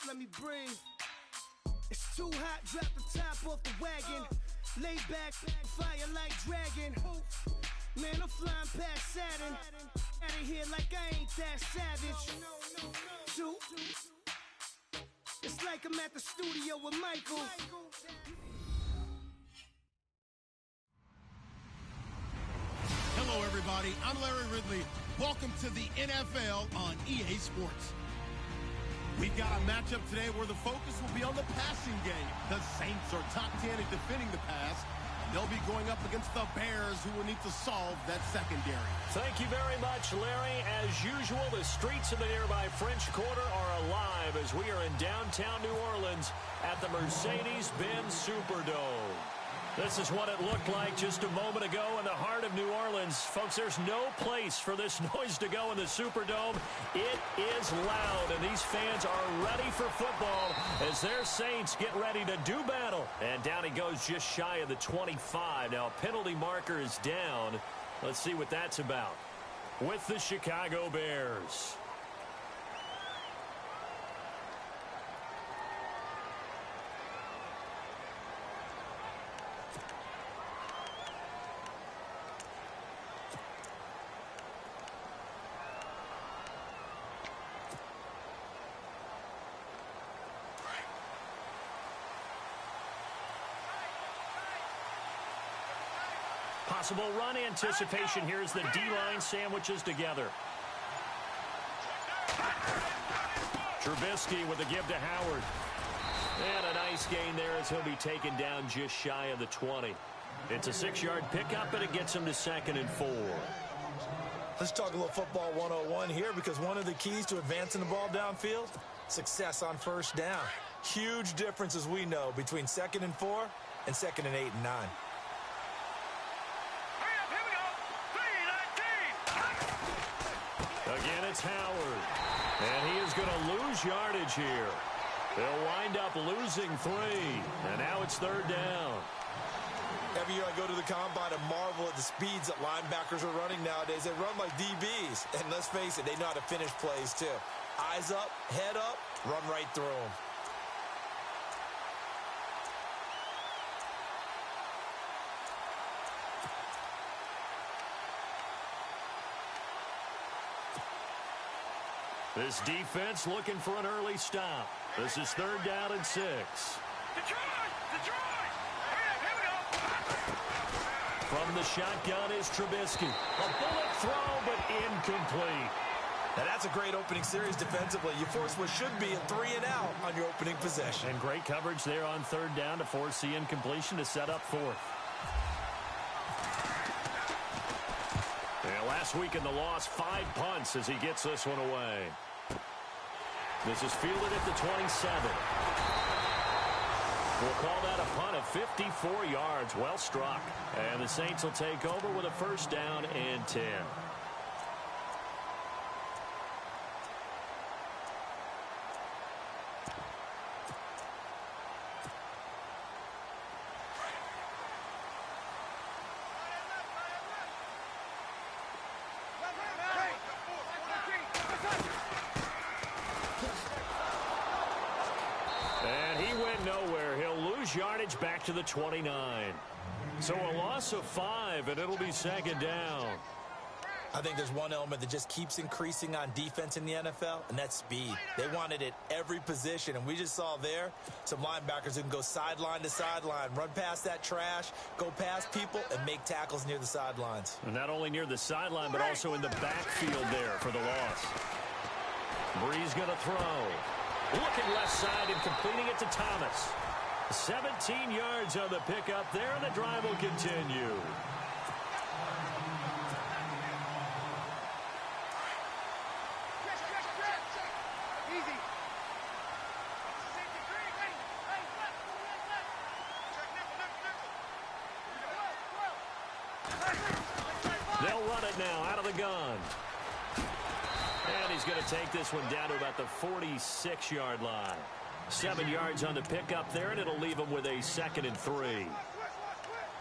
let me breathe. It's too hot, drop the top off the wagon. Lay back, fire like dragon. Man, I'm flying past Saturn. Out of here like I ain't that savage. Shoot. It's like I'm at the studio with Michael. Hello, everybody. I'm Larry Ridley. Welcome to the NFL on EA Sports. We've got a matchup today where the focus will be on the passing game. The Saints are top 10 at defending the pass. They'll be going up against the Bears, who will need to solve that secondary. Thank you very much, Larry. As usual, the streets of the nearby French Quarter are alive as we are in downtown New Orleans at the Mercedes-Benz Superdome. This is what it looked like just a moment ago in the heart of New Orleans. Folks, there's no place for this noise to go in the Superdome. It is loud, and these fans are ready for football as their Saints get ready to do battle. And down he goes just shy of the 25. Now, a penalty marker is down. Let's see what that's about with the Chicago Bears. Possible run anticipation here as the D-line sandwiches together. Trubisky with the give to Howard. And a nice gain there as he'll be taken down just shy of the 20. It's a 6-yard pickup, and it gets him to 2nd and 4. Let's talk a little football 101 here, because one of the keys to advancing the ball downfield, success on first down. Huge difference, as we know, between 2nd and 4 and 2nd and 8 and 9. Again, it's Howard. And he is going to lose yardage here. They'll wind up losing 3. And now it's 3rd down. Every year I go to the combine and marvel at the speeds that linebackers are running nowadays. They run like DBs. And let's face it, they know how to finish plays too. Eyes up, head up, run right through them. This defense looking for an early stop. This is 3rd down and 6. From the shotgun is Trubisky. A bullet throw, but incomplete. Now that's a great opening series defensively. You force what should be a 3 and out on your opening possession. And great coverage there on 3rd down to force the incompletion to set up 4th. And last week in the loss, 5 punts as he gets this one away. This is fielded at the 27. We'll call that a punt of 54 yards. Well struck. And the Saints will take over with a 1st down and 10. Yardage back to the 29. So a loss of 5, and it'll be 2nd down. I think there's one element that just keeps increasing on defense in the NFL, and that's speed. They want it at every position, and we just saw there some linebackers who can go sideline to sideline, run past that trash, go past people, and make tackles near the sidelines. And not only near the sideline, but also in the backfield there for the loss. Breeze going to throw. Looking left side and completing it to Thomas. 17 yards on the pickup there, and the drive will continue. They'll run it now out of the gun. And he's going to take this one down to about the 46-yard line. 7 yards on the pickup there, and it'll leave him with a 2nd and 3.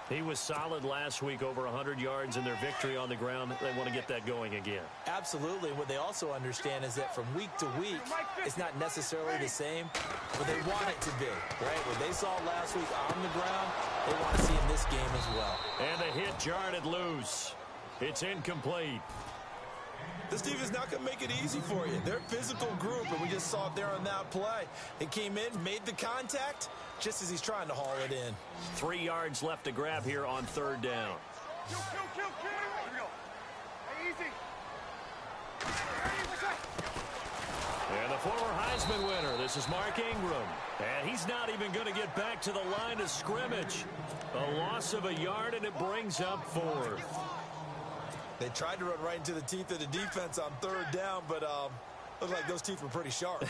He was solid last week, over 100 yards in their victory on the ground. They want to get that going again. Absolutely. What they also understand is that from week to week, it's not necessarily the same, but they want it to be, right? What they saw last week on the ground, they want to see in this game as well. And the hit jarred it loose. It's incomplete. This defense is not going to make it easy for you. They're a physical group, and we just saw it there on that play. They came in, made the contact, just as he's trying to haul it in. 3 yards left to grab here on third down. Here we go. Hey, easy. And the former Heisman winner, this is Mark Ingram. And he's not even going to get back to the line of scrimmage. A loss of a yard, and it brings up fourth. They tried to run right into the teeth of the defense on third down, but looked like those teeth were pretty sharp.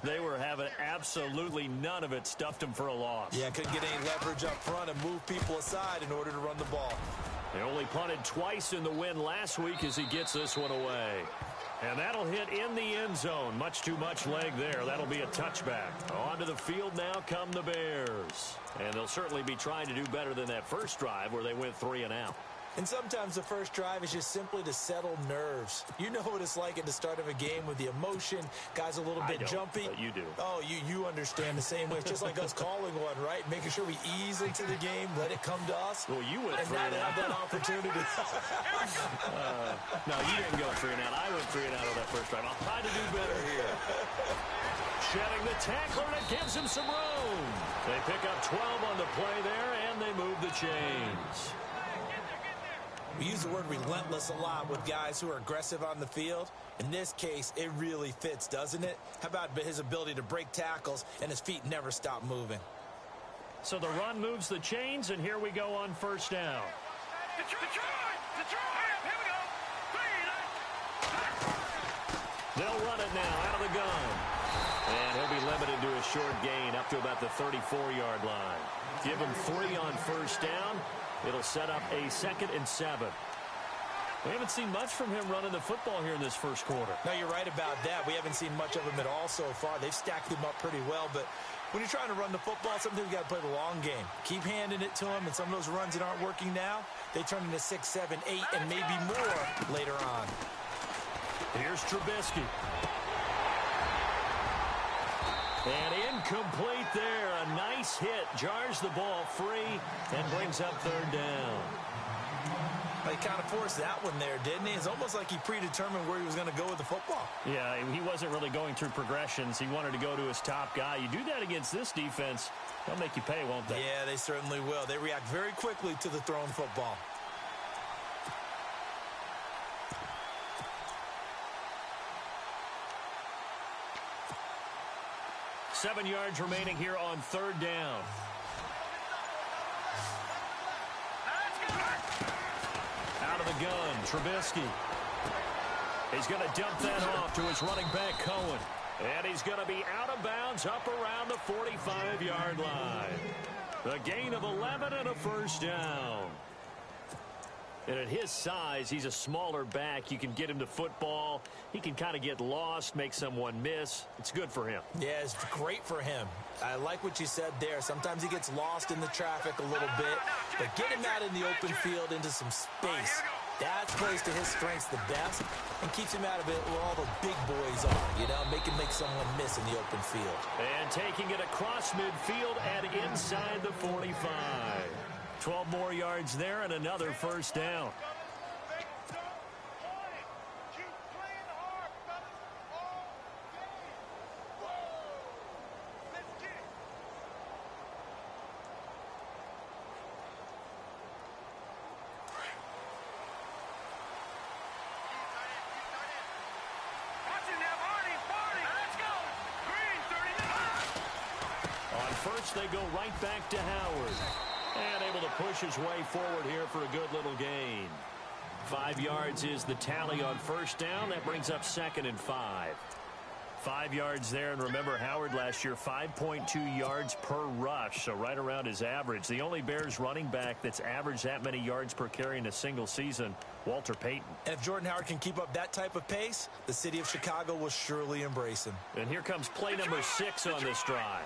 They were having absolutely none of it. Stuffed them for a loss. Yeah, couldn't get any leverage up front and move people aside in order to run the ball. They only punted twice in the win last week as he gets this one away. And that'll hit in the end zone. Much too much leg there. That'll be a touchback. Onto the field now come the Bears. And they'll certainly be trying to do better than that first drive where they went 3 and out. And sometimes the first drive is just simply to settle nerves. You know what it's like at the start of a game with the emotion. Guys a little bit jumpy. But you do. Oh, you understand the same way. It's just like us calling one, right? Making sure we ease into the game, let it come to us. Well, you went and 3 and not out. have that opportunity. No, you didn't go 3 and out. I went 3 and out on that first drive. I'll try to do better here. Shedding the tackler, and it gives him some room. They pick up 12 on the play there, and they move the chains. We use the word relentless a lot with guys who are aggressive on the field. In this case, it really fits, doesn't it? How about his ability to break tackles and his feet never stop moving? So the run moves the chains, and here we go on first down. They'll run it now out of the gun. And he'll be limited to a short gain up to about the 34-yard line. Give him 3 on first down. It'll set up a 2nd and 7. We haven't seen much from him running the football here in this first quarter. No, you're right about that. We haven't seen much of him at all so far. They've stacked him up pretty well, but when you're trying to run the football, sometimes you got to play the long game. Keep handing it to him, and some of those runs that aren't working now, they turn into 6, 7, 8, and maybe more later on. Here's Trubisky. And incomplete there. A nice hit. Jars the ball free and brings up third down. He kind of forced that one there, didn't he? It's almost like he predetermined where he was going to go with the football. Yeah, he wasn't really going through progressions. He wanted to go to his top guy. You do that against this defense, they'll make you pay, won't they? Yeah, they certainly will. They react very quickly to the thrown football. Seven yards remaining here on third down. Out of the gun, Trubisky. He's going to dump that off to his running back, Cohen. And he's going to be out of bounds up around the 45-yard line. The gain of 11 and a first down. And at his size, he's a smaller back. You can get him to football. He can kind of get lost, make someone miss. It's good for him. Yeah, it's great for him. I like what you said there. Sometimes he gets lost in the traffic a little bit, but get him out in the open field into some space. That plays to his strengths the best and keeps him out of it where all the big boys are, you know, make someone miss in the open field. And taking it across midfield and inside the 45. 12 more yards there and another first down. On first, they go right back to Howard. And able to push his way forward here for a good little gain. 5 yards is the tally on first down. That brings up 2nd and 5. 5 yards there, and remember Howard last year, 5.2 yards per rush, so right around his average. The only Bears running back that's averaged that many yards per carry in a single season, Walter Payton. And if Jordan Howard can keep up that type of pace, the city of Chicago will surely embrace him. And here comes play number 6 on this drive.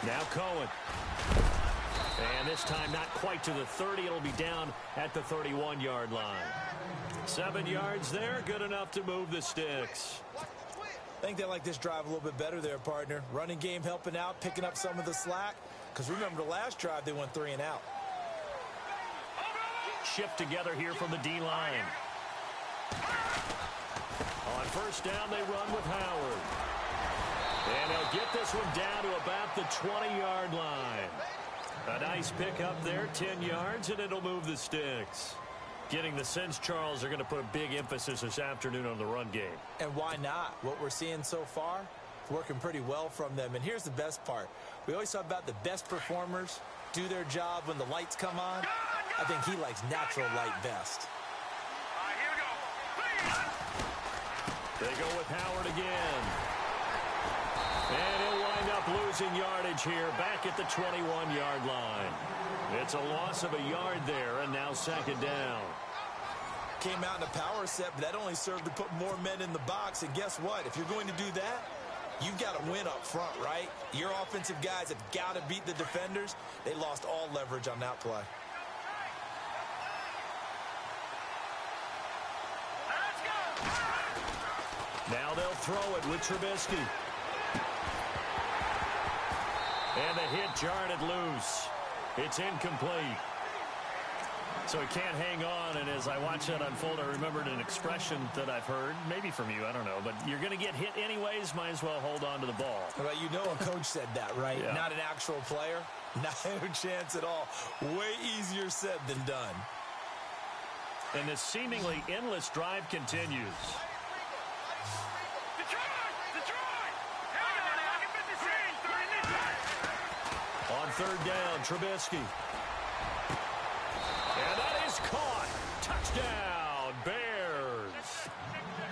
Now Cohen. And this time not quite to the 30. It'll be down at the 31-yard line. 7 yards there, good enough to move the sticks. I think they like this drive a little bit better there, partner. Running game helping out, picking up some of the slack. Because remember the last drive, they went 3 and out. Shift together here from the D-line. On first down, they run with Howard. And they'll get this one down to about the 20-yard line. A nice pickup there, 10 yards, and it'll move the sticks. Getting the sense, Charles, are going to put a big emphasis this afternoon on the run game. And why not? What we're seeing so far, working pretty well from them. And here's the best part. We always talk about the best performers do their job when the lights come on. I think he likes natural light best. They go with Howard again. And he'll wind up losing yardage here back at the 21-yard line. It's a loss of a yard there, and now second down. Came out in a power set, but that only served to put more men in the box. And guess what? If you're going to do that, you've got to win up front, right? Your offensive guys have got to beat the defenders. They lost all leverage on that play. Now they'll throw it with Trubisky. And the hit jarred it loose. It's incomplete. So he can't hang on, and as I watch that unfold, I remembered an expression that I've heard, maybe from you, I don't know, but you're going to get hit anyways, might as well hold on to the ball. Well, you know a coach said that, right? Yeah. Not an actual player. Not a chance at all. Way easier said than done. And this seemingly endless drive continues. On third down, Trubisky. And that is caught. Touchdown, Bears.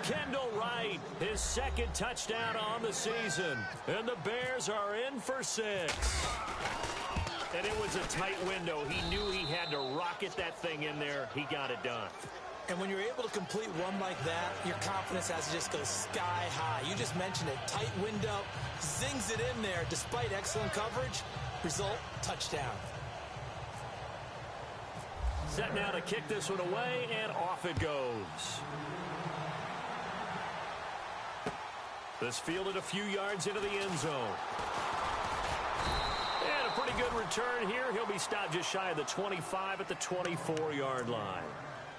Kendall Wright, his second touchdown on the season. And the Bears are in for 6. And it was a tight window. He knew he had to rocket that thing in there. He got it done. And when you're able to complete one like that, your confidence has to just go sky high. You just mentioned it. Tight window, zings it in there despite excellent coverage. Result, touchdown. Set now to kick this one away, and off it goes. This fielded a few yards into the end zone. And a pretty good return here. He'll be stopped just shy of the 25 at the 24-yard line.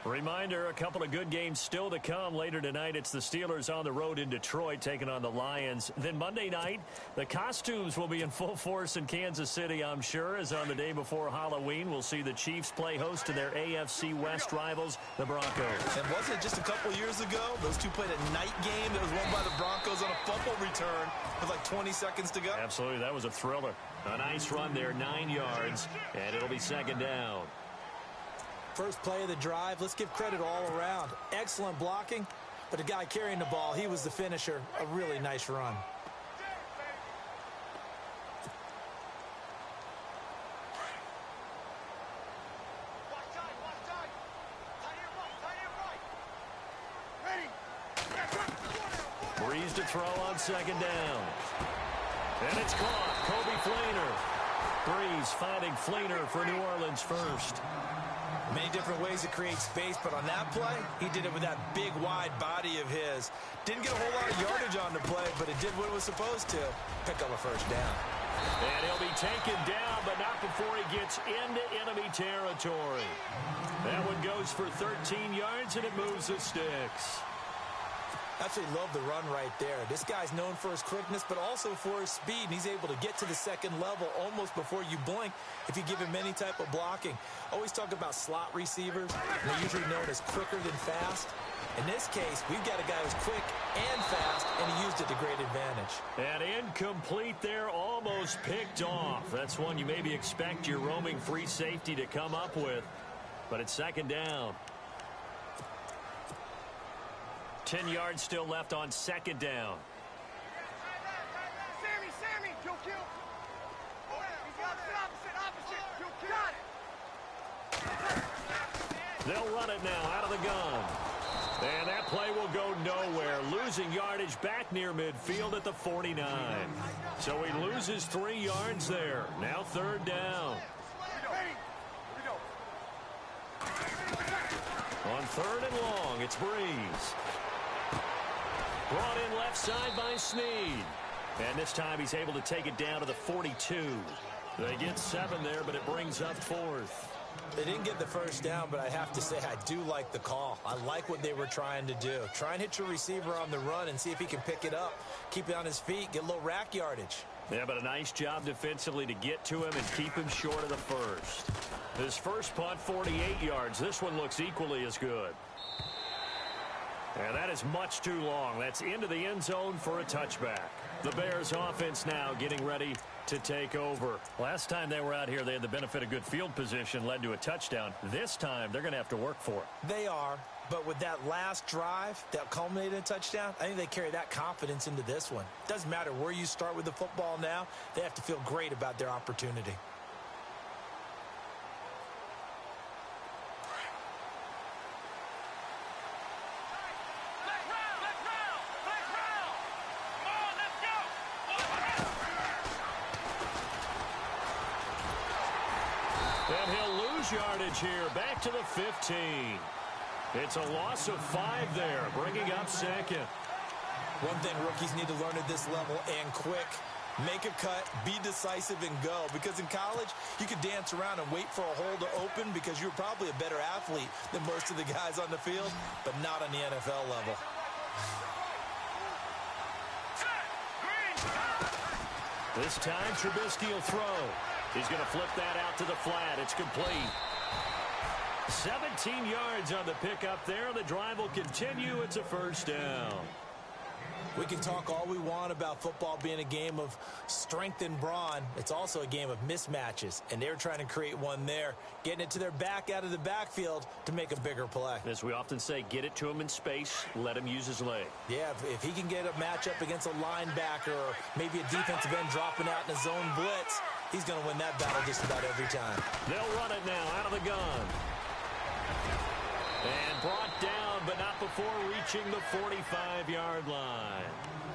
Reminder, a couple of good games still to come. Later tonight, it's the Steelers on the road in Detroit taking on the Lions. Then Monday night, the costumes will be in full force in Kansas City, I'm sure, as on the day before Halloween, we'll see the Chiefs play host to their AFC West rivals, the Broncos. And wasn't it just a couple years ago? Those two played a night game that was won by the Broncos on a fumble return with like 20 seconds to go. Absolutely, that was a thriller. A nice run there, 9 yards, and it'll be second down. First play of the drive, let's give credit all around. Excellent blocking, but the guy carrying the ball, he was the finisher. A really nice run. Breeze to throw on second down. And it's caught. Coby Fleener. Breeze finding Fleener for New Orleans first. Many different ways to create space, but on that play, he did it with that big, wide body of his. Didn't get a whole lot of yardage on the play, but it did what it was supposed to. Pick up a first down. And he'll be taken down, but not before he gets into enemy territory. That one goes for 13 yards, and it moves the sticks. Absolutely love the run right there. This guy's known for his quickness, but also for his speed. And he's able to get to the second level almost before you blink if you give him any type of blocking. Always talk about slot receivers. They're usually known as quicker than fast. In this case, we've got a guy who's quick and fast, and he used it to great advantage. And incomplete there, almost picked off. That's one you maybe expect your roaming free safety to come up with. But it's second down. 10 yards still left on second down. Sammy, kill. Opposite. Got it. They'll run it now out of the gun. And that play will go nowhere, losing yardage back near midfield at the 49. So he loses 3 yards there. Now 3rd down. On 3rd and long, it's Breeze. Brought in left side by Snead. And this time he's able to take it down to the 42. They get 7 there, but it brings up 4th. They didn't get the first down, but I have to say I do like the call. I like what they were trying to do. Try and hit your receiver on the run and see if he can pick it up. Keep it on his feet, get a little rack yardage. Yeah, but a nice job defensively to get to him and keep him short of the first. His first punt, 48 yards. This one looks equally as good. And that is much too long. That's into the end zone for a touchback. The Bears offense now getting ready to take over. Last time they were out here, they had the benefit of good field position, led to a touchdown. This time, they're going to have to work for it. They are, but with that last drive that culminated in a touchdown, I think they carry that confidence into this one. Doesn't matter where you start with the football now, they have to feel great about their opportunity. And he'll lose yardage here, back to the 15. It's a loss of 5 there, bringing up 2nd. One thing rookies need to learn at this level, and quick, make a cut, be decisive, and go. Because in college, you could dance around and wait for a hole to open because you're probably a better athlete than most of the guys on the field, but not on the NFL level. This time, Trubisky will throw. He's going to flip that out to the flat. It's complete. 17 yards on the pickup there. The drive will continue. It's a 1st down. We can talk all we want about football being a game of strength and brawn. It's also a game of mismatches, and they're trying to create one there, getting it to their back out of the backfield to make a bigger play. As we often say, get it to him in space, let him use his leg. Yeah, if he can get a matchup against a linebacker or maybe a defensive end dropping out in a zone blitz, he's going to win that battle just about every time. They'll run it now out of the gun. And brought down, but not before reaching the 45-yard line.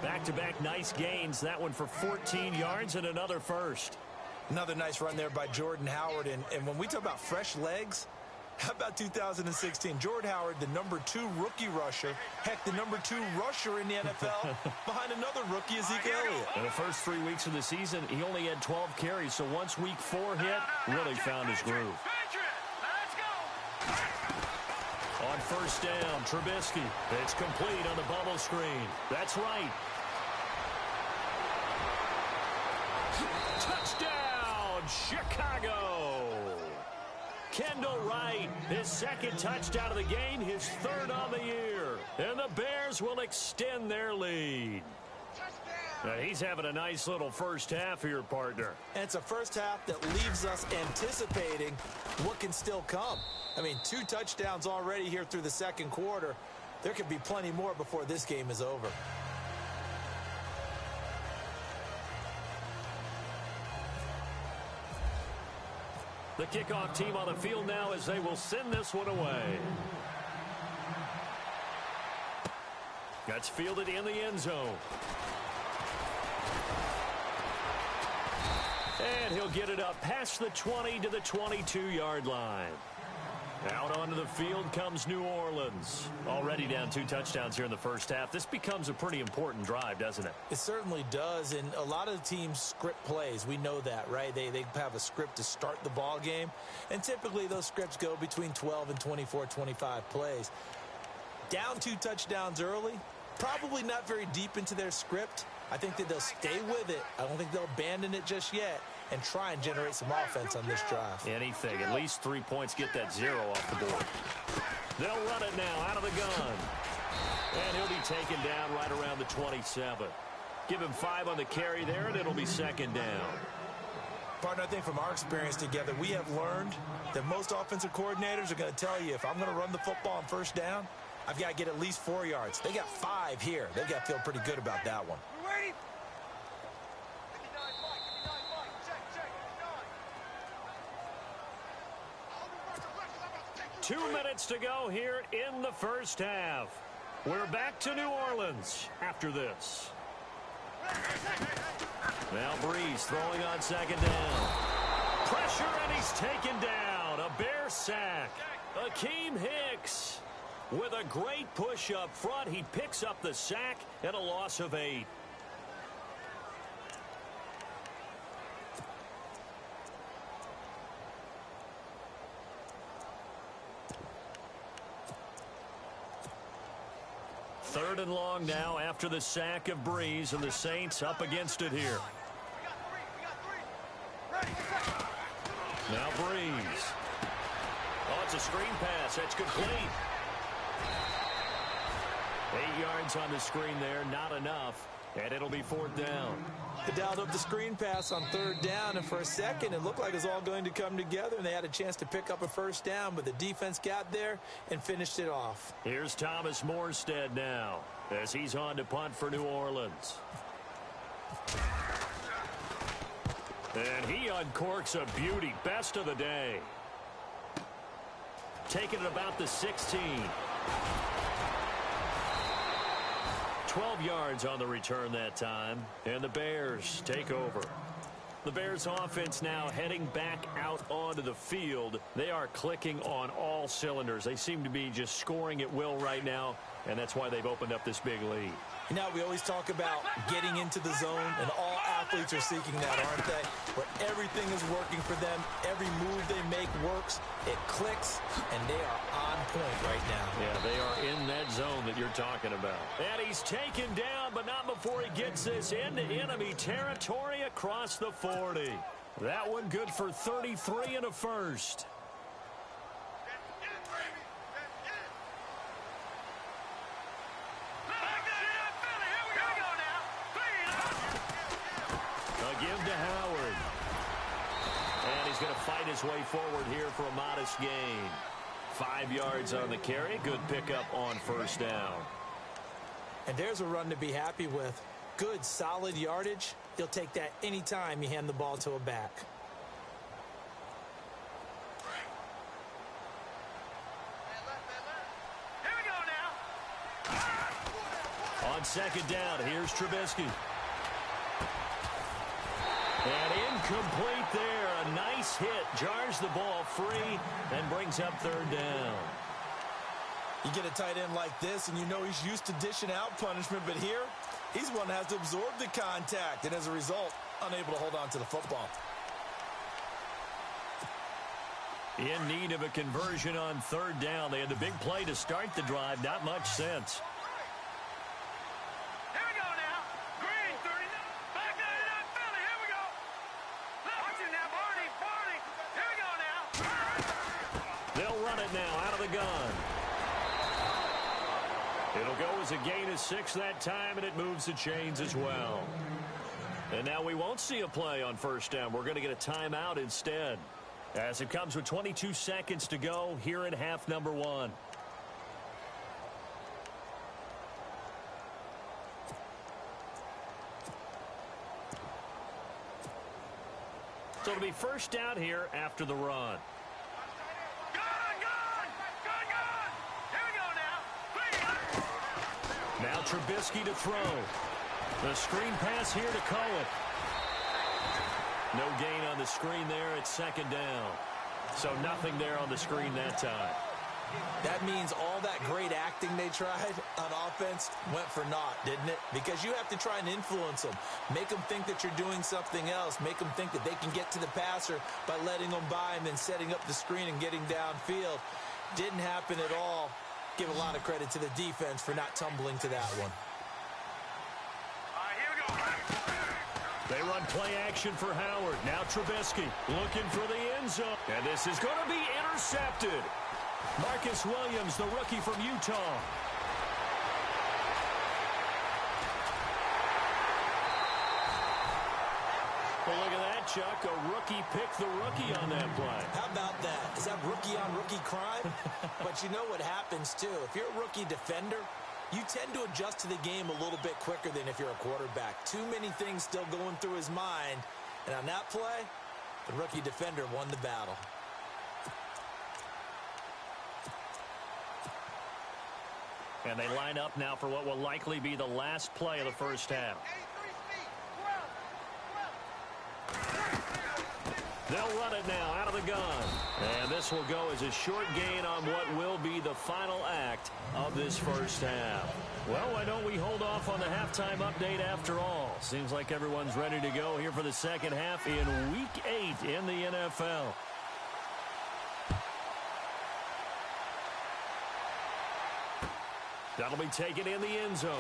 Back-to-back nice gains. That one for 14 yards and another 1st. Another nice run there by Jordan Howard. And when we talk about fresh legs, how about 2016? Jordan Howard, the number 2 rookie rusher. Heck, the number 2 rusher in the NFL behind another rookie, Ezekiel Elliott. In the first 3 weeks of the season, he only had 12 carries. So once week 4 hit, really found his groove. On 1st down, Trubisky. It's complete on the bubble screen. That's right. Touchdown, Chicago. Kendall Wright, his 2nd touchdown of the game, his 3rd on the year. And the Bears will extend their lead. Now he's having a nice little first half here, partner. And it's a first half that leaves us anticipating what can still come. I mean, 2 touchdowns already here through the 2nd quarter. There could be plenty more before this game is over. The kickoff team on the field now as they will send this one away. That's fielded in the end zone. And he'll get it up past the 20 to the 22-yard line. Out onto the field comes New Orleans. Already down 2 touchdowns here in the first half. This becomes a pretty important drive, doesn't it? It certainly does, and a lot of the teams script plays. We know that, right? They have a script to start the ball game, and typically those scripts go between 12 and 24, 25 plays. Down 2 touchdowns early, probably not very deep into their script. I think that they'll stay with it. I don't think they'll abandon it just yet and try and generate some offense on this drive. Anything. At least 3 points. Get that 0 off the board. They'll run it now out of the gun. And he'll be taken down right around the 27. Give him 5 on the carry there, and it'll be 2nd down. Partner, I think from our experience together, we have learned that most offensive coordinators are going to tell you, if I'm going to run the football on 1st down, I've got to get at least 4 yards. They got 5 here. They've got to feel pretty good about that one. 2 minutes to go here in the first half. We're back to New Orleans after this. Now Brees throwing on second down. Pressure, and he's taken down. A Bear sack. Akeem Hicks with a great push up front. He picks up the sack and a loss of 8. Third and long now after the sack of Brees, and the Saints up against it here. Now Brees. Oh, it's a screen pass. That's complete. 8 yards on the screen there, not enough, and it'll be 4th down. They dialed up the screen pass on 3rd down, and for a second it looked like it was all going to come together, and they had a chance to pick up a 1st down, but the defense got there and finished it off. Here's Thomas Morstead now as he's on to punt for New Orleans. And he uncorks a beauty. Best of the day. Taking it about the 16. 12 yards on the return that time, and the Bears take over. The Bears offense now heading back out onto the field. They are clicking on all cylinders. They seem to be just scoring at will right now, and that's why they've opened up this big lead. You know, we always talk about getting into the zone, and all athletes are seeking that, aren't they? Where everything is working for them, every move they make works, it clicks, and they are on point right now. Yeah, they are in that zone that you're talking about. And he's taken down, but not before he gets this into enemy territory across the 40. That one good for 33 and a first. Give to Howard. And he's going to fight his way forward here for a modest gain. 5 yards on the carry. Good pickup on 1st down. And there's a run to be happy with. Good, solid yardage. You'll take that anytime you hand the ball to a back. Here we go now. On 2nd down, here's Trubisky. And incomplete there. A nice hit. Jars the ball free and brings up 3rd down. You get a tight end like this, and you know he's used to dishing out punishment, but here, he's one that has to absorb the contact, and as a result, unable to hold on to the football. In need of a conversion on 3rd down. They had the big play to start the drive. Not much sense. Now out of the gun. It'll go as a gain of 6 that time, and it moves the chains as well. And now we won't see a play on 1st down. We're going to get a timeout instead, as it comes with 22 seconds to go here in half number 1. So it'll be 1st down here after the run. Now Trubisky to throw. The screen pass here to Cohen. No gain on the screen there at 2nd down. So nothing there on the screen that time. That means all that great acting they tried on offense went for naught, didn't it? Because you have to try and influence them. Make them think that you're doing something else. Make them think that they can get to the passer by letting them by and then setting up the screen and getting downfield. Didn't happen at all. Give a lot of credit to the defense for not tumbling to that one. Here we go. They run play action for Howard. Now Trubisky looking for the end zone. And this is going to be intercepted. Marcus Williams, the rookie from Utah. Well, look at that, Chuck. A rookie picked the rookie on that play. How about that? Is that rookie-on-rookie crime? But you know what happens, too. If you're a rookie defender, you tend to adjust to the game a little bit quicker than if you're a quarterback. Too many things still going through his mind. And on that play, the rookie defender won the battle. And they line up now for what will likely be the last play of the first half. They'll run it now out of the gun. And this will go as a short gain on what will be the final act of this first half. Well, why don't we hold off on the halftime update after all? Seems like everyone's ready to go here for the second half in Week 8 in the NFL. That'll be taken in the end zone.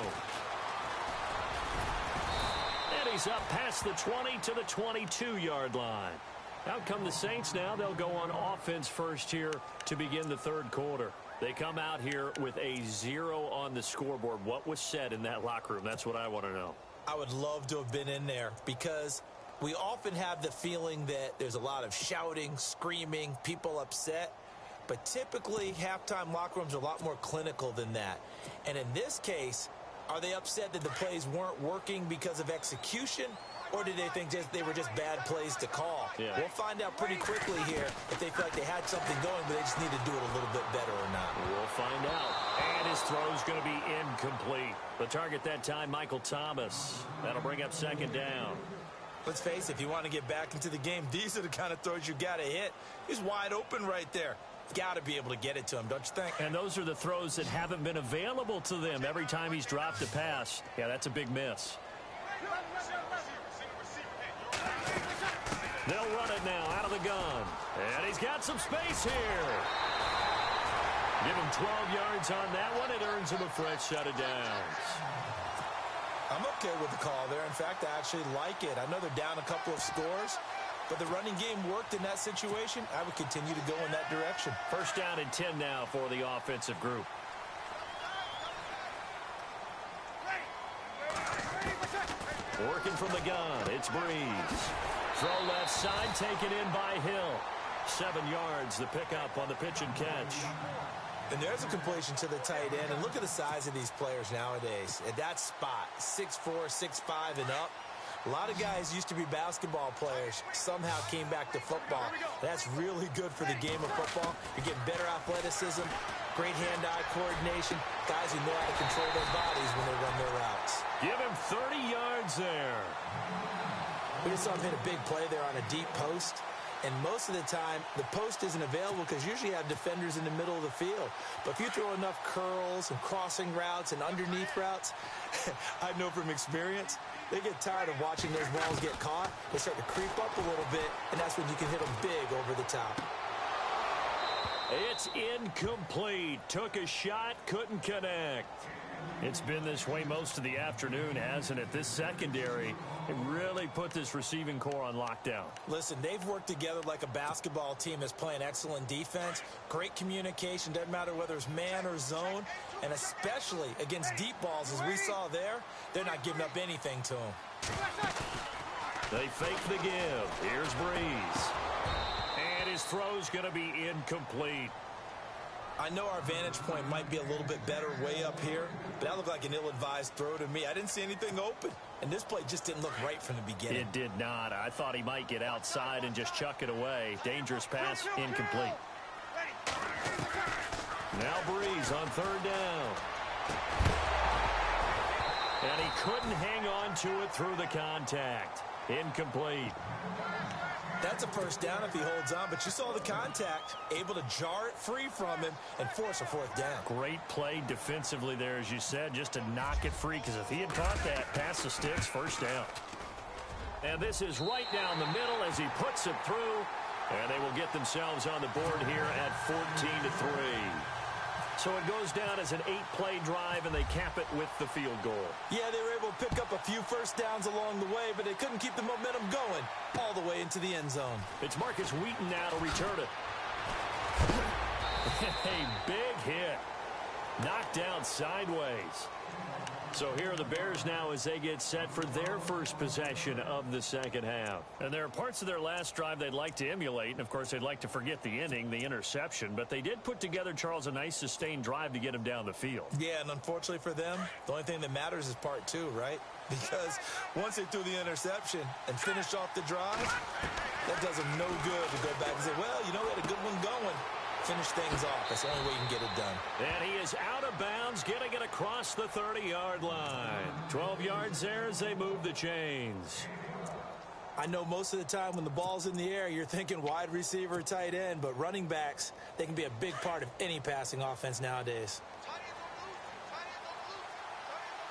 And he's up past the 20 to the 22-yard line. Out come the Saints now. They'll go on offense first here to begin the third quarter. They come out here with a 0 on the scoreboard. What was said in that locker room? That's what I want to know. I would love to have been in there because we often have the feeling that there's a lot of shouting, screaming, people upset. But typically, halftime locker rooms are a lot more clinical than that. And in this case, are they upset that the plays weren't working because of execution? Or did they think they were just bad plays to call? Yeah. We'll find out pretty quickly here if they feel like they had something going, but they just need to do it a little bit better or not. We'll find out. And his throw's going to be incomplete. The target that time, Michael Thomas. That'll bring up second down. Let's face it, if you want to get back into the game, these are the kind of throws you got to hit. He's wide open right there. Got to be able to get it to him, don't you think? And those are the throws that haven't been available to them every time he's dropped a pass. Yeah, that's a big miss. They'll run it now out of the gun. And he's got some space here. Give him 12 yards on that one. It earns him a fresh set of downs. I'm okay with the call there. In fact, I actually like it. I know they're down a couple of scores, but the running game worked in that situation. I would continue to go in that direction. First down and 10 now for the offensive group. Working from the gun, it's Breeze. Throw left side, taken in by Hill. 7 yards, the pickup on the pitch and catch. And there's a completion to the tight end. And look at the size of these players nowadays. At that spot, 6'4", 6'5", and up. A lot of guys used to be basketball players, somehow came back to football. That's really good for the game of football. You're getting better athleticism, great hand-eye coordination, guys who know how to control their bodies when they run their routes. Give him 30 yards there. We just saw him hit a big play there on a deep post. And most of the time, the post isn't available because usually you have defenders in the middle of the field. But if you throw enough curls and crossing routes and underneath routes, I know from experience, they get tired of watching those balls get caught. They start to creep up a little bit, and that's when you can hit them big over the top. It's incomplete. Took a shot, couldn't connect. It's been this way most of the afternoon, hasn't it? This secondary, it really put this receiving core on lockdown. Listen, they've worked together like a basketball team that's playing excellent defense. Great communication, doesn't matter whether it's man or zone. And especially against deep balls, as we saw there, they're not giving up anything to them. They fake the give. Here's Breeze. And his throw's going to be incomplete. I know our vantage point might be a little bit better way up here, but that looked like an ill-advised throw to me. I didn't see anything open, and this play just didn't look right from the beginning. It did not. I thought he might get outside and just chuck it away. Dangerous pass, incomplete. Now Breeze on third down. And he couldn't hang on to it through the contact. Incomplete. That's a first down if he holds on, but you saw the contact, able to jar it free from him and force a fourth down. Great play defensively there, as you said, just to knock it free, because if he had caught that, pass the sticks, first down. And this is right down the middle as he puts it through, and they will get themselves on the board here at 14-3. So it goes down as an 8-play drive, and they cap it with the field goal. Yeah, they were able to pick up a few first downs along the way, but they couldn't keep the momentum going all the way into the end zone. It's Marcus Wheaton now to return it. A big hit. Knocked down sideways. So here are the Bears now as they get set for their first possession of the second half. And there are parts of their last drive they'd like to emulate. And, of course, they'd like to forget the inning, the interception. But they did put together, Charles, a nice sustained drive to get him down the field. Yeah, and unfortunately for them, the only thing that matters is part two, right? Because once they threw the interception and finished off the drive, that does them no good to go back and say, well, you know, we had a good one going. finish things off. That's the only way you can get it done. And he is out of bounds, getting it across the 30-yard line. 12 yards there as they move the chains. I know most of the time when the ball's in the air, you're thinking wide receiver, tight end, but running backs, they can be a big part of any passing offense nowadays.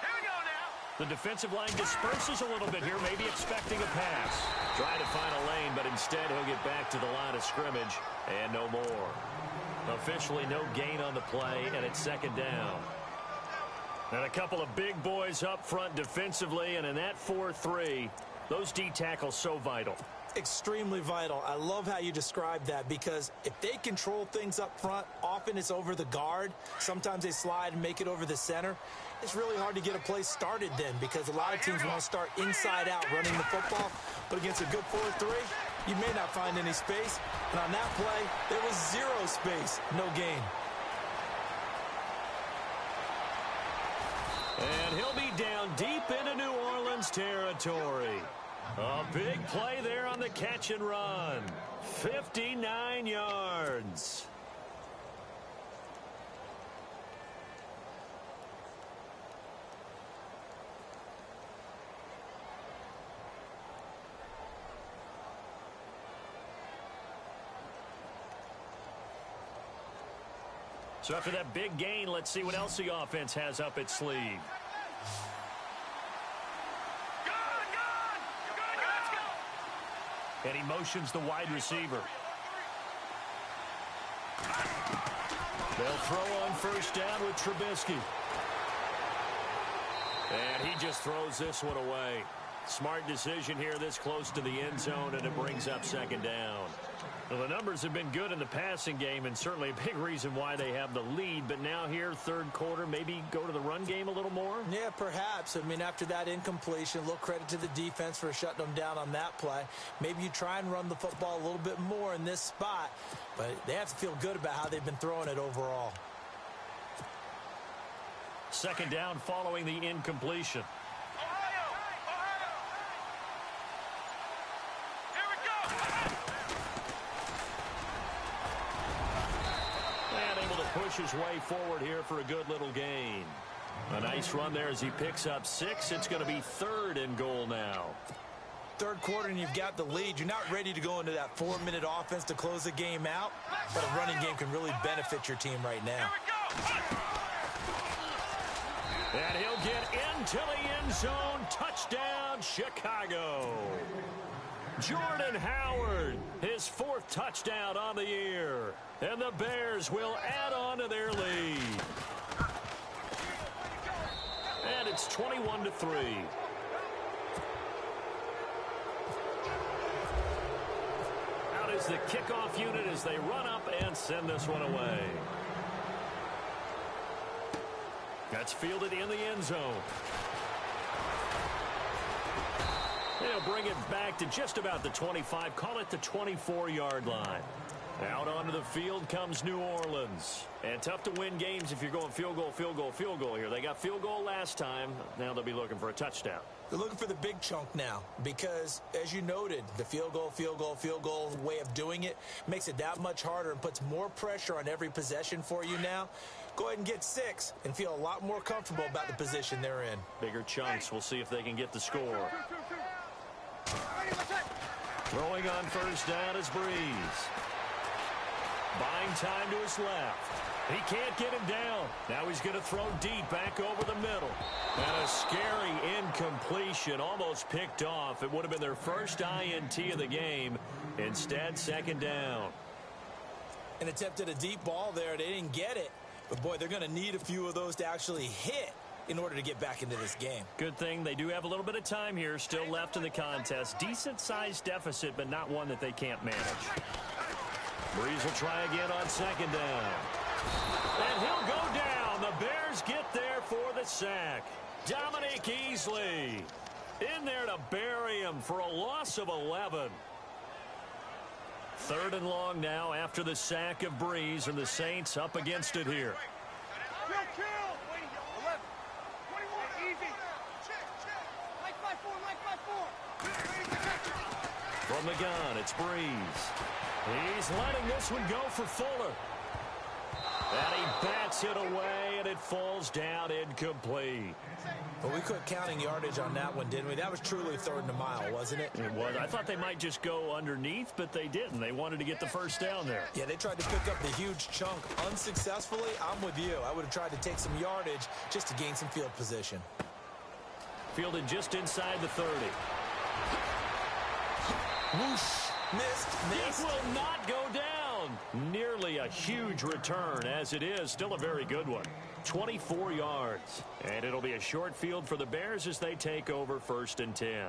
Here we go now. The defensive line disperses a little bit here, maybe expecting a pass. Trying to find a lane, but instead he'll get back to the line of scrimmage and no more. Officially no gain on the play, and it's second down. And a couple of big boys up front defensively, and in that 4-3, those D tackles so vital. Extremely vital. I love how you describe that because if they control things up front, often it's over the guard. Sometimes they slide and make it over the center. It's really hard to get a play started then because a lot of teams want to start inside out running the football. But against a good 4-3, you may not find any space. And on that play, there was zero space, no gain. And he'll be down deep into New Orleans territory. A big play there on the catch and run. 59 yards. So after that big gain, let's see what else the offense has up its sleeve. And he motions the wide receiver. They'll throw on first down with Trubisky. And he just throws this one away. Smart decision here this close to the end zone, and it brings up second down. Well, the numbers have been good in the passing game, and certainly a big reason why they have the lead. But now here, third quarter, maybe go to the run game a little more? Yeah, perhaps. I mean, after that incompletion, a little credit to the defense for shutting them down on that play. Maybe you try and run the football a little bit more in this spot, but they have to feel good about how they've been throwing it overall. Second down following the incompletion. Push his way forward here for a good little gain. A nice run there as he picks up 6. It's going to be third and goal now. Third quarter and you've got the lead. You're not ready to go into that 4-minute offense to close the game out, but a running game can really benefit your team right now. And he'll get into the end zone. Touchdown, Chicago. Jordan Howard, his 4th touchdown on the year. And the Bears will add on to their lead. And it's 21-3. Out is the kickoff unit as they run up and send this one away. That's fielded in the end zone. They'll bring it back to just about the 25. Call it the 24-yard line. Out onto the field comes New Orleans. And tough to win games if you're going field goal, field goal, field goal here. They got field goal last time. Now they'll be looking for a touchdown. They're looking for the big chunk now because, as you noted, the field goal way of doing it makes it that much harder and puts more pressure on every possession for you now. Go ahead and get 6 and feel a lot more comfortable about the position they're in. Bigger chunks. We'll see if they can get the score. Throwing on first down is Breeze. Buying time to his left. He can't get him down. Now he's going to throw deep back over the middle. And a scary incompletion, almost picked off. It would have been their first INT of the game. Instead, second down. And attempted a deep ball there. They didn't get it. But, boy, they're going to need a few of those to actually hit in order to get back into this game. Good thing they do have a little bit of time here still left in the contest. Decent-sized deficit, but not one that they can't manage. Breeze will try again on second down. And he'll go down. The Bears get there for the sack. Dominique Easley in there to bury him for a loss of 11. Third and long now after the sack of Breeze, and the Saints up against it here. From the gun, it's Breeze. He's letting this one go for Fuller. And he bats it away, and it falls down incomplete. But we quit counting yardage on that one, didn't we? That was truly third and a mile, wasn't it? It was. I thought they might just go underneath, but they didn't. They wanted to get the first down there. Yeah, they tried to pick up the huge chunk unsuccessfully. I'm with you. I would have tried to take some yardage just to gain some field position. Fielded just inside the 30. Whoosh. Missed. It will not go down. Nearly a huge return, as it is. Still a very good one. 24 yards. And it'll be a short field for the Bears as they take over 1st and 10.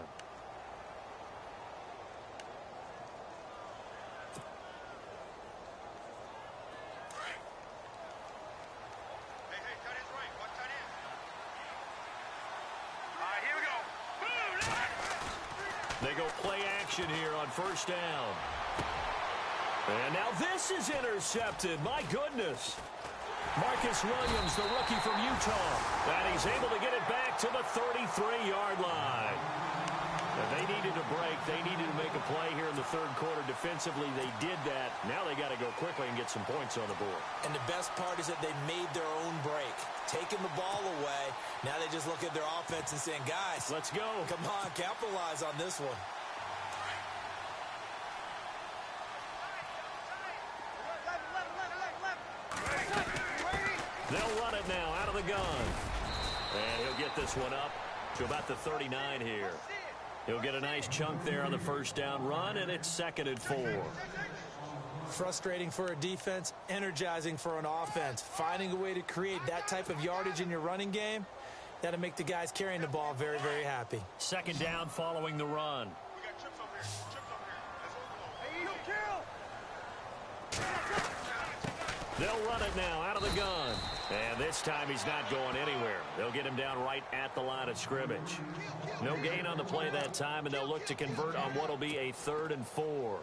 They go play action here on 1st down. And now this is intercepted. My goodness. Marcus Williams, the rookie from Utah. And he's able to get it back to the 33-yard line. And they needed a break. They needed to make a play here in the 3rd quarter. Defensively, they did that. Now they got to go quickly and get some points on the board. And the best part is that they made their own break. Taking the ball away. Now they just look at their offense and saying, guys, let's go. Come on, capitalize on this one. They'll run it now out of the gun. And he'll get this one up to about the 39 here. He'll get a nice chunk there on the 1st down run, and it's 2nd and 4. Frustrating for a defense, energizing for an offense. Finding a way to create that type of yardage in your running game, that'll make the guys carrying the ball very, very happy. 2nd down following the run. They'll run it now out of the gun. And this time he's not going anywhere. They'll get him down right at the line of scrimmage. No gain on the play that time, and they'll look to convert on what will be a 3rd and 4.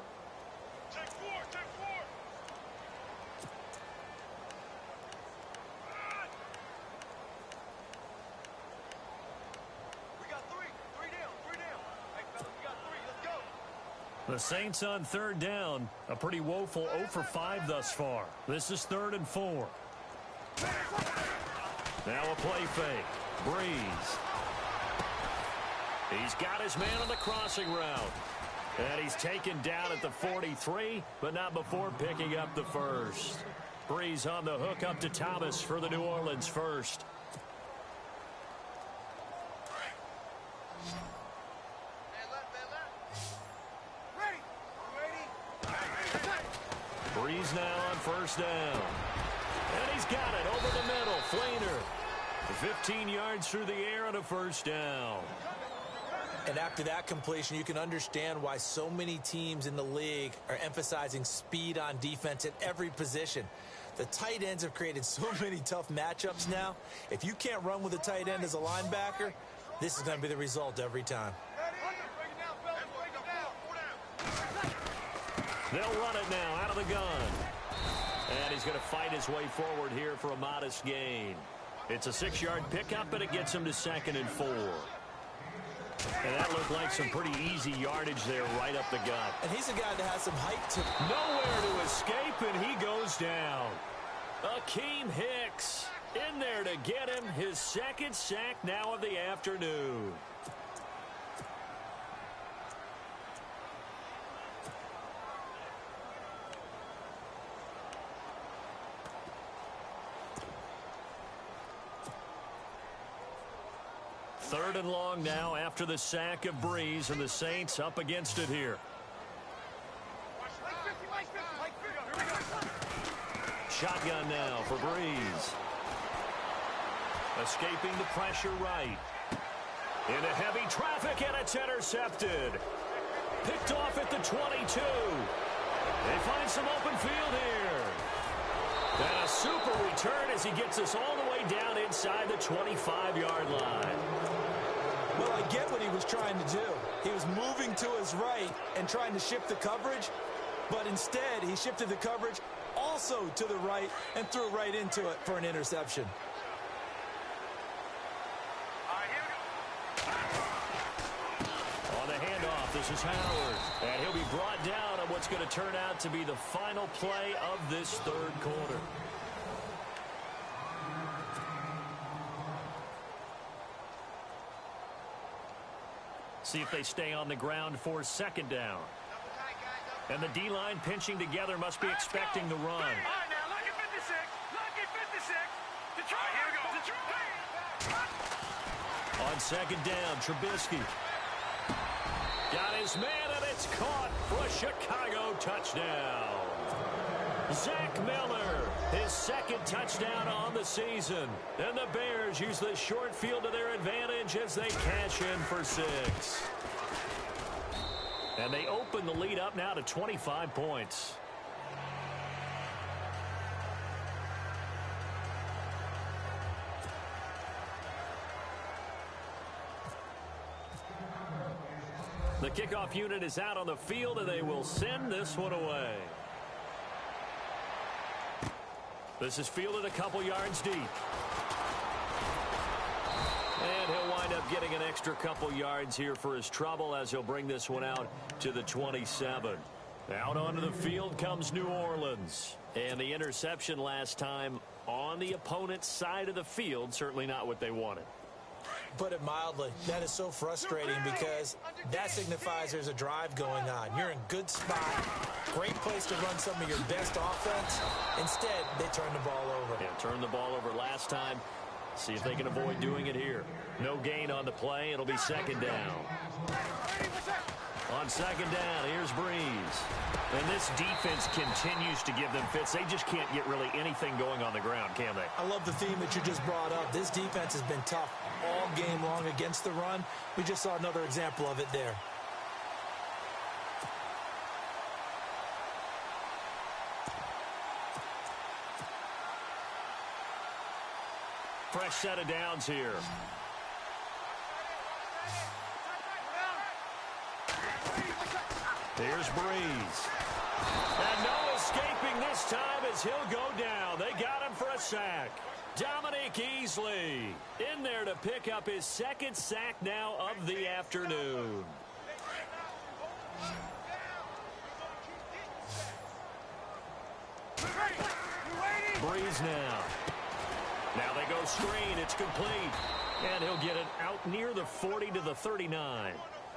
The Saints on 3rd down. A pretty woeful 0 for 5 thus far. This is 3rd and 4. Now a play fake. Breeze. He's got his man on the crossing route. And he's taken down at the 43, but not before picking up the 1st. Breeze on the hook up to Thomas for the New Orleans 1st. Breeze now on 1st down. And he's got it over the middle. Flainer. 15 yards through the air on a 1st down. And after that completion, you can understand why so many teams in the league are emphasizing speed on defense at every position. The tight ends have created so many tough matchups now. If you can't run with a tight end as a linebacker, this is going to be the result every time. They'll run it now out of the gun. And he's going to fight his way forward here for a modest gain. It's a 6-yard pickup, and it gets him to 2nd and 4. And that looked like some pretty easy yardage there right up the gut. And he's a guy that has some height to... Nowhere to escape, and he goes down. Akeem Hicks in there to get him his 2nd sack now of the afternoon. Third and long now after the sack of Breeze, and the Saints up against it here. Shotgun now for Breeze. Escaping the pressure right. Into heavy traffic, and it's intercepted. Picked off at the 22. They find some open field here. And a super return as he gets us all the way down inside the 25-yard line. Well, I get what he was trying to do. He was moving to his right and trying to shift the coverage, but instead he shifted the coverage also to the right and threw right into it for an interception. On the handoff, this is Howard. And he'll be brought down on what's going to turn out to be the final play of this 3rd quarter. see if they stay on the ground for second down. And the D-line pinching together must be expecting the run. All right, now, lucky 56. Lucky 56. Detroit, here we go. Detroit. On second down, Trubisky. Got his man, and it's caught for a Chicago touchdown. Zach Miller, his second touchdown on the season. And the Bears use the short field to their advantage as they cash in for 6. And they open the lead up now to 25 points. The kickoff unit is out on the field, and they will send this one away. This is fielded a couple yards deep. And he'll wind up getting an extra couple yards here for his trouble as he'll bring this one out to the 27. Out onto the field comes New Orleans. And the interception last time on the opponent's side of the field, certainly not what they wanted. Put it mildly, that is so frustrating because that signifies there's a drive going on. You're in good spot, great place to run some of your best offense. Instead, they turn the ball over. Yeah, turned the ball over last time. See if they can avoid doing it here. No gain on the play. It'll be second down. On second down, here's Breeze. And this defense continues to give them fits. They just can't get really anything going on the ground, can they? I love the theme that you just brought up. This defense has been tough all game long against the run. We just saw another example of it there. Fresh set of downs here. Here's Breeze. And no escaping this time as he'll go down. They got him for a sack. Dominique Easley in there to pick up his second sack now of the afternoon. Breeze now. Now they go screen. It's complete. And he'll get it out near the 40 to the 39.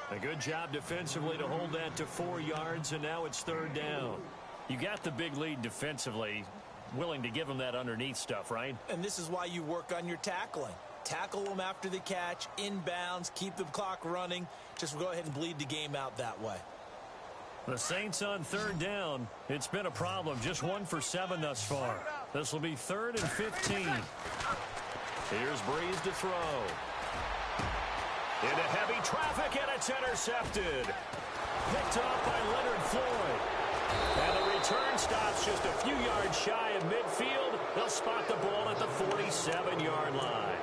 A good job defensively to hold that to 4 yards, and now it's third down. You got the big lead defensively. Willing to give them that underneath stuff, right? And this is why you work on your tackling. Tackle them after the catch, inbounds, keep the clock running. Just go ahead and bleed the game out that way. The Saints on third down. It's been a problem. Just 1 for 7 thus far. This will be 3rd and 15. Here's Breeze to throw. Into heavy traffic, and it's intercepted. Picked off by Leonard Floyd. And the return stops just a few yards shy of midfield. They'll spot the ball at the 47-yard line.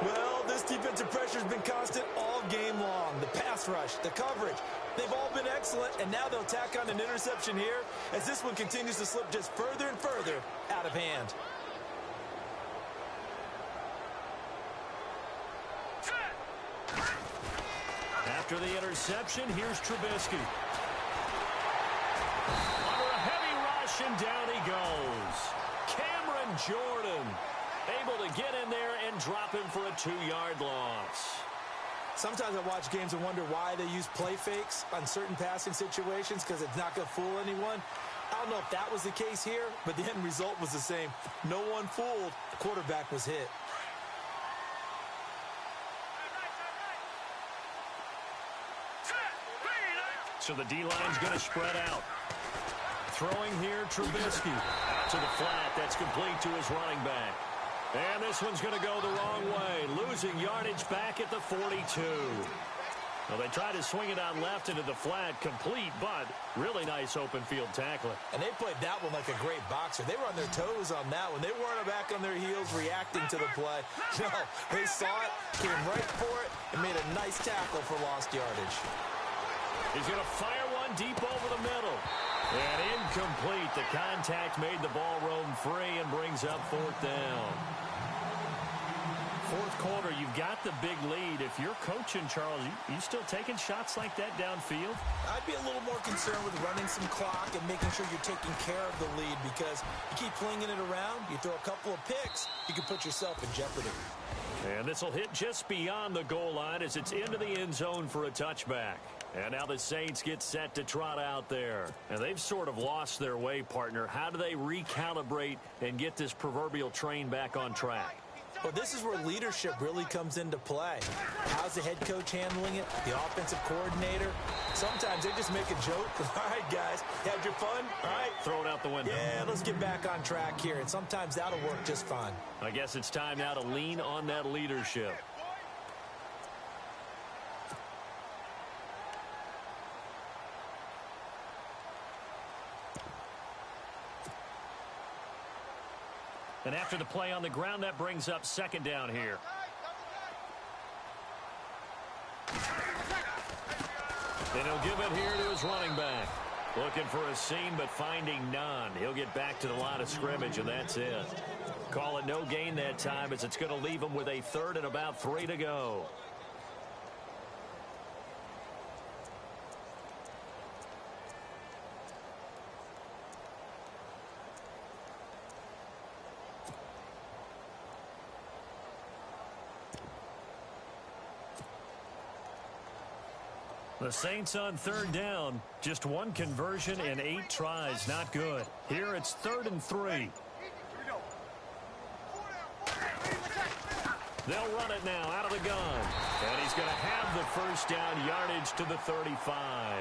Well, this defensive pressure has been constant all game long. The pass rush, the coverage, they've all been excellent, and now they'll tack on an interception here as this one continues to slip just further and further out of hand. After the interception, here's Trubisky. Under a heavy rush, and down he goes. Cameron Jordan able to get in there and drop him for a 2-yard loss. Sometimes I watch games and wonder why they use play fakes on certain passing situations because it's not going to fool anyone. I don't know if that was the case here, but the end result was the same. No one fooled. The quarterback was hit. So the D-line's going to spread out. Throwing here, Trubisky. Out to the flat. That's complete to his running back. And this one's going to go the wrong way. Losing yardage back at the 42. Well, they tried to swing it out left into the flat. Complete, but really nice open field tackling. And they played that one like a great boxer. They were on their toes on that one. They weren't back on their heels reacting to the play. No, they saw it, came right for it, and made a nice tackle for lost yardage. He's going to fire one deep over the middle. And incomplete. The contact made the ball roam free and brings up 4th down. Fourth quarter, you've got the big lead. If you're coaching, Charles, you still taking shots like that downfield? I'd be a little more concerned with running some clock and making sure you're taking care of the lead because you keep flinging it around, you throw a couple of picks, you can put yourself in jeopardy. And this will hit just beyond the goal line as it's into the end zone for a touchback. And now the Saints get set to trot out there. And they've sort of lost their way, partner. How do they recalibrate and get this proverbial train back on track? Well, this is where leadership really comes into play. How's the head coach handling it? The offensive coordinator? Sometimes they just make a joke. All right, guys, had your fun? All right. Throw it out the window. Yeah, let's get back on track here. And sometimes that'll work just fine. I guess it's time now to lean on that leadership. And after the play on the ground, that brings up second down here. And he'll give it here to his running back. Looking for a seam, but finding none. He'll get back to the line of scrimmage, and that's it. Call it no gain that time, as it's going to leave him with a third and about 3 to go. The Saints on third down. Just one conversion in 8 tries. Not good. Here it's 3rd and 3. They'll run it now out of the gun. And he's going to have the first down, yardage to the 35.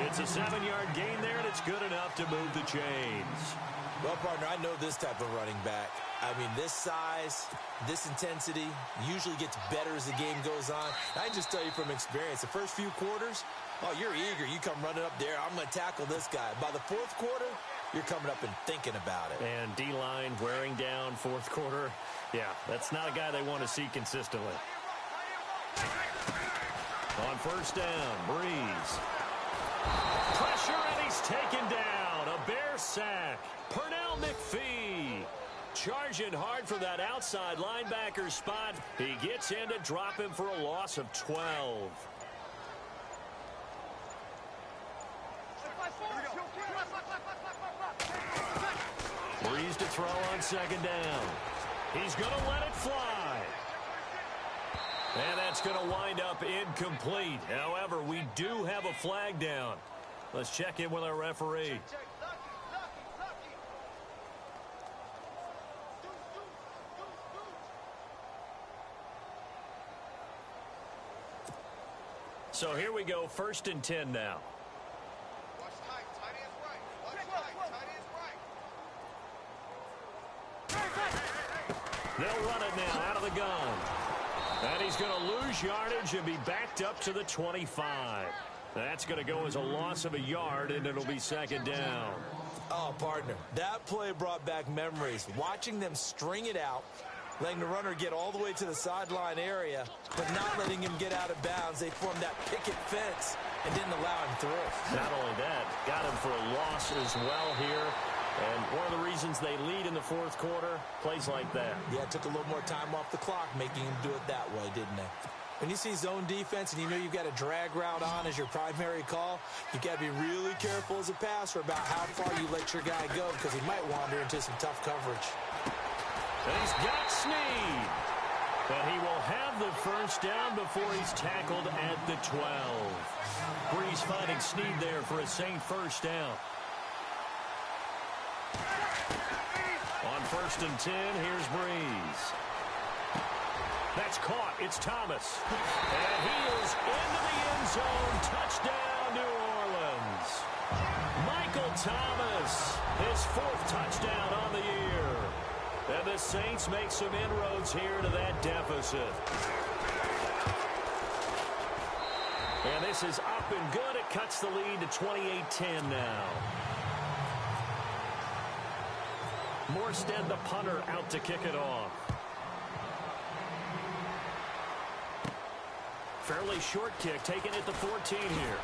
It's a 7-yard gain there, and it's good enough to move the chains. Well, partner, I know this type of running back. I mean, this size, this intensity usually gets better as the game goes on. I can just tell you from experience, the first few quarters, oh, you're eager. You come running up there. I'm going to tackle this guy. By the 4th quarter, you're coming up and thinking about it. And D-line wearing down 4th quarter. Yeah, that's not a guy they want to see consistently. On first down, Breeze. Pressure, and he's taken down. A Bear sack. Pernell McPhee charging hard for that outside linebacker spot. He gets in to drop him for a loss of 12. Breeze to throw on second down. He's going to let it fly. And that's going to wind up incomplete. However, we do have a flag down. Let's check in with our referee. So here we go, 1st and 10 now. They'll run it now out of the gun. And he's going to lose yardage and be backed up to the 25. That's going to go as a loss of a yard, and it'll be 2nd down. Oh, partner, that play brought back memories. Watching them string it out, letting the runner get all the way to the sideline area, but not letting him get out of bounds. They formed that picket fence and didn't allow him through. Not only that, got him for a loss as well here. And one of the reasons they lead in the 4th quarter, plays like that. Yeah, it took a little more time off the clock, making him do it that way, didn't it? When you see zone defense and you know you've got a drag route on as your primary call, you've got to be really careful as a passer about how far you let your guy go, because he might wander into some tough coverage. And he's got Snead. But he will have the first down before he's tackled at the 12. Breeze finding Snead there for a Saint first down. On 1st and 10, here's Breeze. That's caught. It's Thomas. And he is into the end zone. Touchdown, New Orleans. Michael Thomas, his 4th touchdown on the year. And the Saints make some inroads here to that deficit. And this is up and good. It cuts the lead to 28-10 now. Morstead, the punter, out to kick it off. Fairly short kick, taken at the 14 here.